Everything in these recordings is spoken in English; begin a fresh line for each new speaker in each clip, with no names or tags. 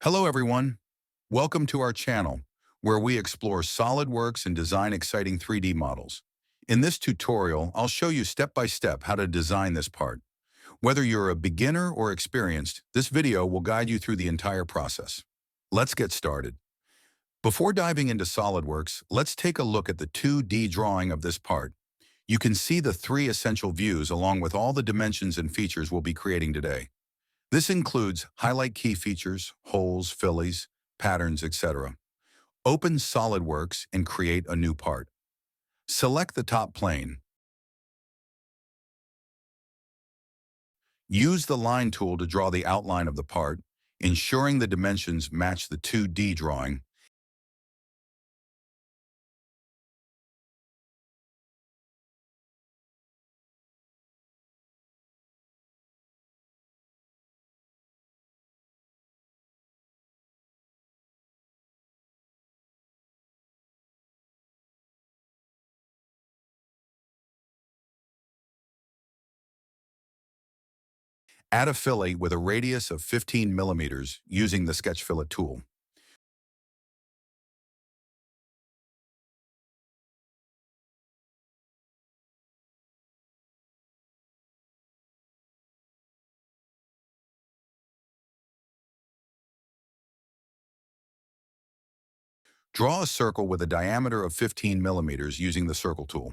Hello everyone. Welcome to our channel, where we explore SolidWorks and design exciting 3D models. In this tutorial, I'll show you step by step how to design this part. Whether you're a beginner or experienced, this video will guide you through the entire process. Let's get started. Before diving into SolidWorks, let's take a look at the 2D drawing of this part. You can see the three essential views along with all the dimensions and features we'll be creating today. This includes highlight key features, holes, fillets, patterns, etc. Open SolidWorks and create a new part. Select the top plane. Use the line tool to draw the outline of the part, ensuring the dimensions match the 2D drawing. Add a fillet with a radius of 15 millimeters using the sketch fillet tool. Draw a circle with a diameter of 15 millimeters using the circle tool.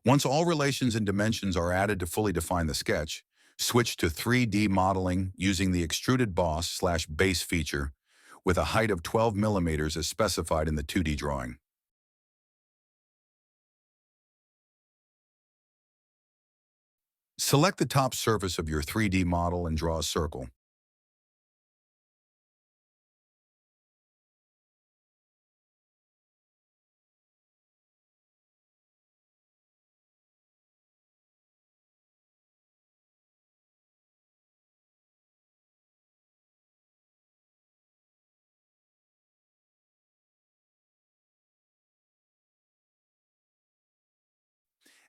Once all relations and dimensions are added to fully define the sketch, switch to 3D modeling using the extruded boss/base feature with a height of 12 millimeters as specified in the 2D drawing. Select the top surface of your 3D model and draw a circle.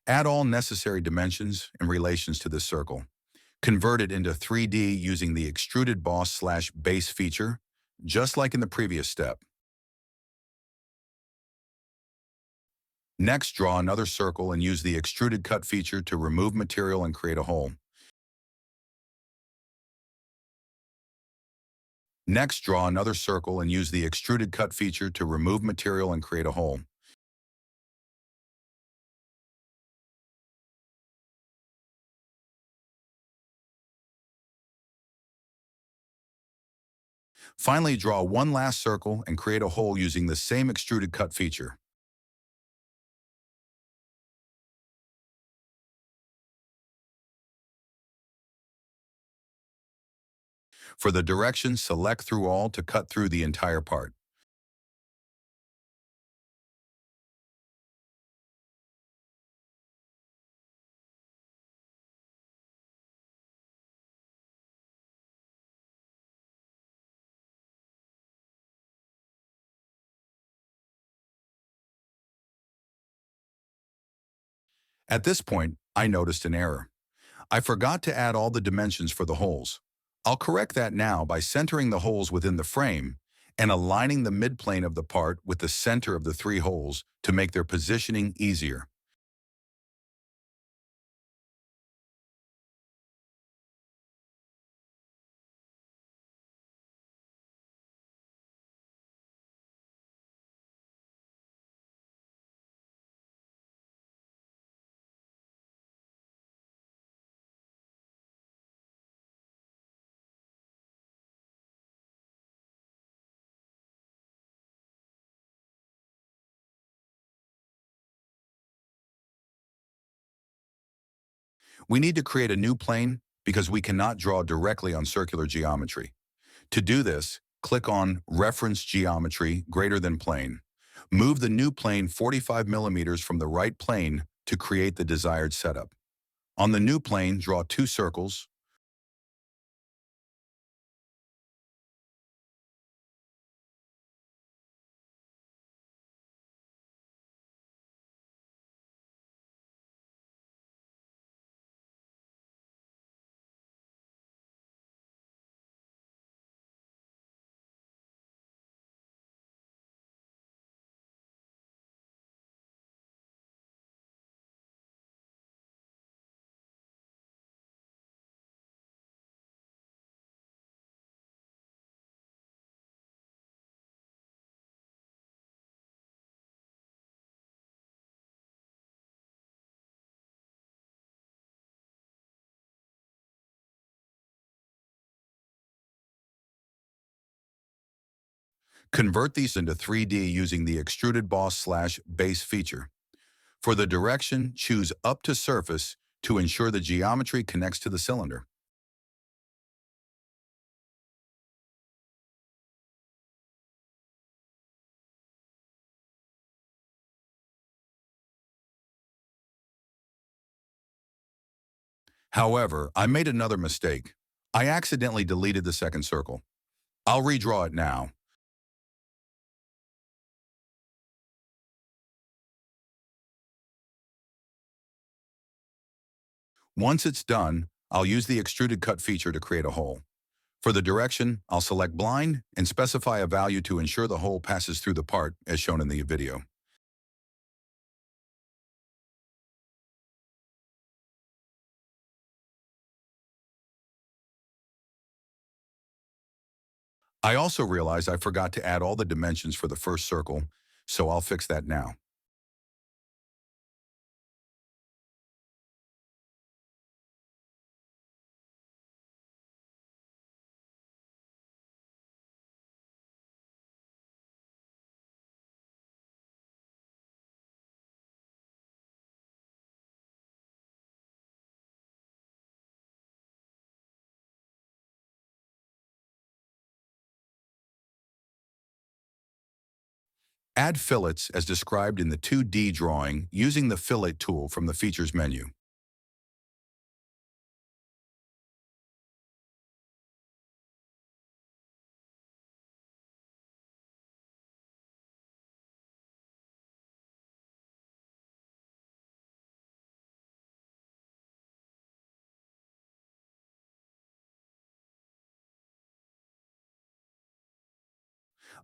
Add all necessary dimensions and relations to this circle. Convert it into 3D using the extruded boss/base feature, just like in the previous step. Next, draw another circle and use the extruded cut feature to remove material and create a hole. Next, draw another circle and use the extruded cut feature to remove material and create a hole. Finally, draw one last circle and create a hole using the same extruded cut feature. For the direction, select through all to cut through the entire part. At this point, I noticed an error. I forgot to add all the dimensions for the holes. I'll correct that now by centering the holes within the frame and aligning the midplane of the part with the center of the three holes to make their positioning easier. We need to create a new plane because we cannot draw directly on circular geometry. To do this, click on Reference Geometry greater than plane. Move the new plane 45 millimeters from the right plane to create the desired setup. On the new plane, draw two circles. Convert these into 3D using the Extruded Boss/Base feature. For the direction, choose Up to Surface to ensure the geometry connects to the cylinder. However, I made another mistake. I accidentally deleted the second circle. I'll redraw it now. Once it's done, I'll use the Extruded Cut feature to create a hole. For the direction, I'll select Blind and specify a value to ensure the hole passes through the part, as shown in the video. I also realized I forgot to add all the dimensions for the first circle, so I'll fix that now. Add fillets as described in the 2D drawing using the Fillet tool from the Features menu.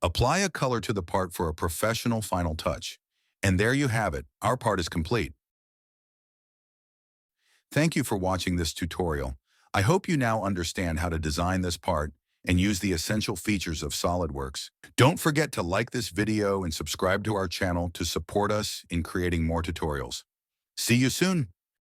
Apply a color to the part for a professional final touch. And there you have it, our part is complete. Thank you for watching this tutorial. I hope you now understand how to design this part and use the essential features of SolidWorks. Don't forget to like this video and subscribe to our channel to support us in creating more tutorials. See you soon!